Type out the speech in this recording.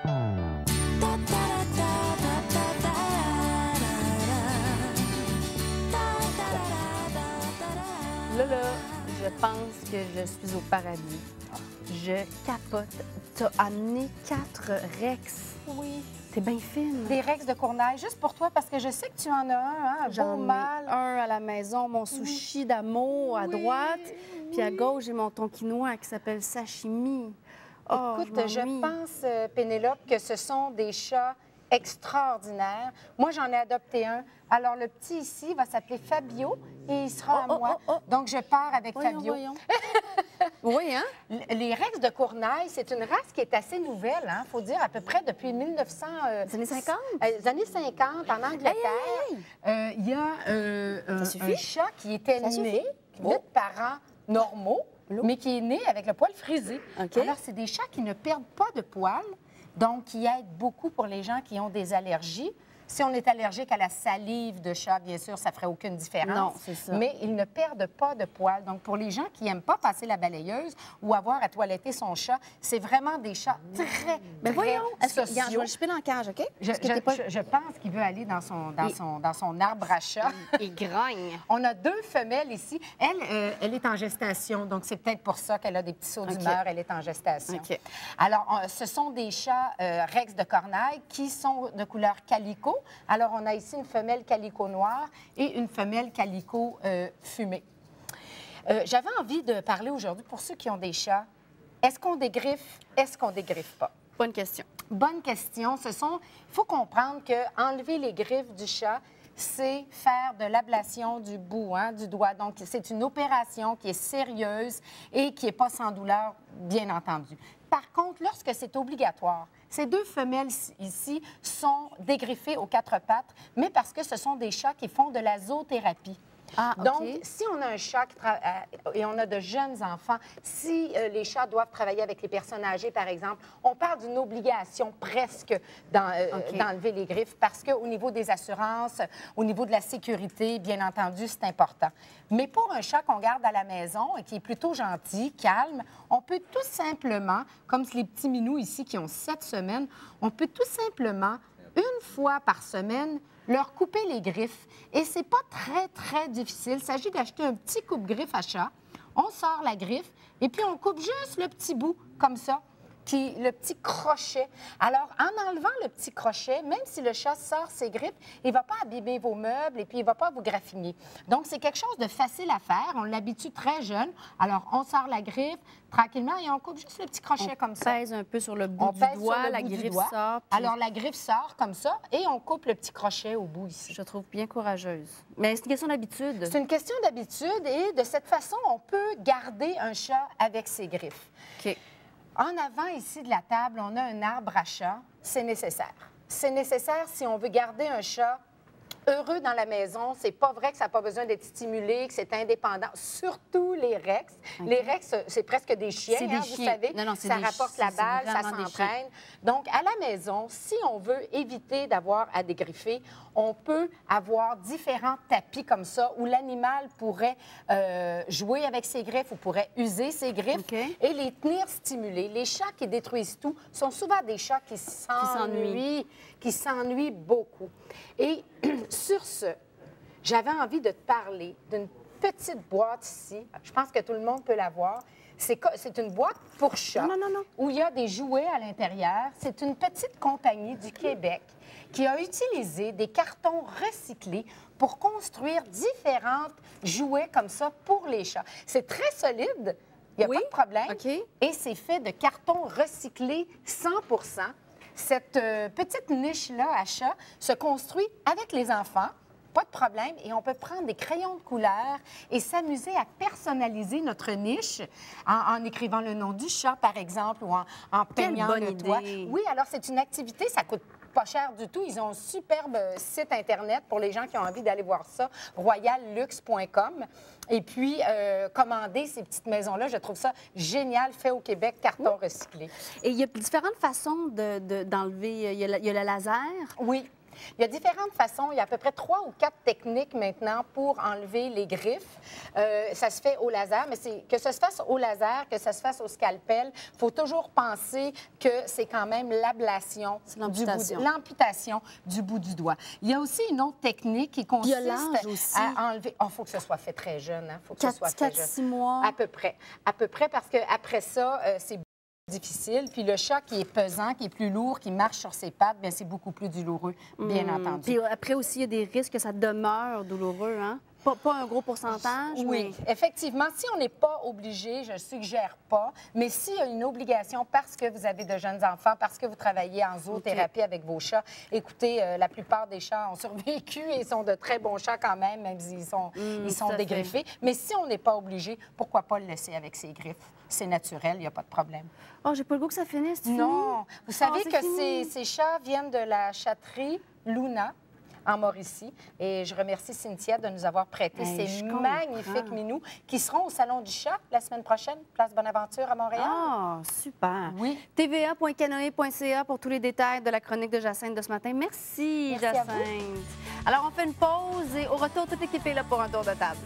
Là, je pense que je suis au paradis. Je capote. T'as amené 4 Rex. Oui. T'es bien fine. Des Rex de Cournaille, juste pour toi, parce que je sais que tu en as un beau J'en ai mâle. un à la maison, mon sushi d'amour à droite. Puis à gauche, j'ai mon thon quinoa qui s'appelle sashimi. Oh, Écoute, je pense, Pénélope, que ce sont des chats extraordinaires. Moi, j'en ai adopté un. Alors, le petit ici va s'appeler Fabio et il sera à moi. Donc, je pars avec Fabio. Oui, hein? Les Rex de Cournaille, c'est une race qui est assez nouvelle, il faut dire, à peu près depuis 1900... Les années 50? Les années 50, en Angleterre. Il y a un chat qui était né de parents normaux, mais qui est né avec le poil frisé. Alors, c'est des chats qui ne perdent pas de poil, donc qui aident beaucoup pour les gens qui ont des allergies. Si on est allergique à la salive de chat, bien sûr, ça ne ferait aucune différence. Non, c'est ça. Mais ils ne perdent pas de poils. Donc, pour les gens qui n'aiment pas passer la balayeuse ou avoir à toiletter son chat, c'est vraiment des chats très, Mais voyons, sociaux. Je vais le chipper dans la cage, OK? Je pense qu'il veut aller dans son arbre à chat. Il grogne. On a 2 femelles ici. Elle est en gestation, donc c'est peut-être pour ça qu'elle a des petits sauts d'humeur. Elle est en gestation. Alors, ce sont des chats Rex de Cournaille qui sont de couleur calico. Alors, on a ici une femelle calico noire et une femelle calico fumée. J'avais envie de parler aujourd'hui, pour ceux qui ont des chats, est-ce qu'on dégriffe, est-ce qu'on dégriffe pas? Bonne question. Bonne question. Il faut comprendre qu'enlever les griffes du chat, c'est faire de l'ablation du bout, du doigt. Donc, c'est une opération qui est sérieuse et qui n'est pas sans douleur, bien entendu. Par contre, lorsque c'est obligatoire, ces 2 femelles ici sont dégriffées aux 4 pattes, mais parce que ce sont des chats qui font de la zoothérapie. Donc, si on a un chat et on a de jeunes enfants, si les chats doivent travailler avec les personnes âgées, par exemple, on parle d'une obligation presque d'enlever les griffes parce qu'au niveau des assurances, au niveau de la sécurité, bien entendu, c'est important. Mais pour un chat qu'on garde à la maison et qui est plutôt gentil, calme, on peut tout simplement, comme les petits minous ici qui ont 7 semaines, on peut tout simplement, une fois par semaine, leur couper les griffes. Et c'est pas très, très difficile. Il s'agit d'acheter un petit coupe-griffe à chat. On sort la griffe et puis on coupe juste le petit bout, comme ça, le petit crochet. Alors, en enlevant le petit crochet, même si le chat sort ses griffes, il ne va pas abîmer vos meubles et puis il ne va pas vous graffiner. Donc, c'est quelque chose de facile à faire. On l'habitue très jeune. Alors, on sort la griffe tranquillement et on coupe juste le petit crochet comme ça. On pèse un peu sur le bout du doigt, la griffe sort. Puis... Alors, la griffe sort comme ça et on coupe le petit crochet au bout ici. Je te trouve bien courageuse. Mais c'est une question d'habitude. C'est une question d'habitude et de cette façon, on peut garder un chat avec ses griffes. OK. En avant, ici, de la table, on a un arbre à chat. C'est nécessaire. C'est nécessaire si on veut garder un chat heureux dans la maison. C'est pas vrai que ça n'a pas besoin d'être stimulé, que c'est indépendant. Surtout les Rex. Les Rex, c'est presque des chiens, vous savez. Non, ça rapporte la balle, ça s'entraîne. Donc, à la maison, si on veut éviter d'avoir à dégriffer, on peut avoir différents tapis comme ça où l'animal pourrait jouer avec ses griffes ou pourrait user ses griffes et les tenir stimulés. Les chats qui détruisent tout sont souvent des chats qui s'ennuient beaucoup. Et sur ce, j'avais envie de te parler d'une petite boîte ici. Je pense que tout le monde peut la voir. C'est une boîte pour chat où il y a des jouets à l'intérieur. C'est une petite compagnie du Québec qui a utilisé des cartons recyclés pour construire différentes jouets comme ça pour les chats. C'est très solide, il n'y a pas de problème. Et c'est fait de carton recyclé 100 %. Cette petite niche-là à chat se construit avec les enfants, pas de problème, et on peut prendre des crayons de couleur et s'amuser à personnaliser notre niche en écrivant le nom du chat, par exemple, ou en peignant le toit. Oui, alors c'est une activité, ça coûte pas cher du tout. Ils ont un superbe site Internet pour les gens qui ont envie d'aller voir ça, royalluxe.com. Et puis, commander ces petites maisons-là, je trouve ça génial, fait au Québec, carton recyclé. Et il y a différentes façons d'enlever. Il y a le laser. Oui. Il y a différentes façons. Il y a à peu près 3 ou 4 techniques maintenant pour enlever les griffes. Ça se fait au laser, mais que ça se fasse au laser, que ça se fasse au scalpel, il faut toujours penser que c'est quand même l'ablation l'amputation du bout du doigt. Il y a aussi une autre technique qui consiste à enlever... Il faut que ce soit fait très jeune. Il faut que ce soit fait jeune. 4-6 mois? À peu près. À peu près, parce qu'après ça, c'est difficile. Puis le chat qui est pesant, qui est plus lourd, qui marche sur ses pattes, bien c'est beaucoup plus douloureux, bien entendu. Puis après aussi, il y a des risques que ça demeure douloureux, hein? Pas un gros pourcentage? Oui, effectivement. Si on n'est pas obligé, je ne suggère pas, mais s'il y a une obligation parce que vous avez de jeunes enfants, parce que vous travaillez en zoothérapie avec vos chats, écoutez, la plupart des chats ont survécu et sont de très bons chats quand même s'ils sont dégriffés. Mais si on n'est pas obligé, pourquoi pas le laisser avec ses griffes? C'est naturel, il n'y a pas de problème. Oh, j'ai pas le goût que ça finisse, Non. Vous savez que ces chats viennent de la chatterie Luna, en Mauricie. Et je remercie Cynthia de nous avoir prêté ces magnifiques minous qui seront au Salon du Chat la semaine prochaine, Place Bonaventure à Montréal. Ah, super. Oui. TVA.canoe.ca pour tous les détails de la chronique de Jacinthe de ce matin. Merci Jacinthe. Alors, on fait une pause et au retour, toute l'équipe est là pour un tour de table.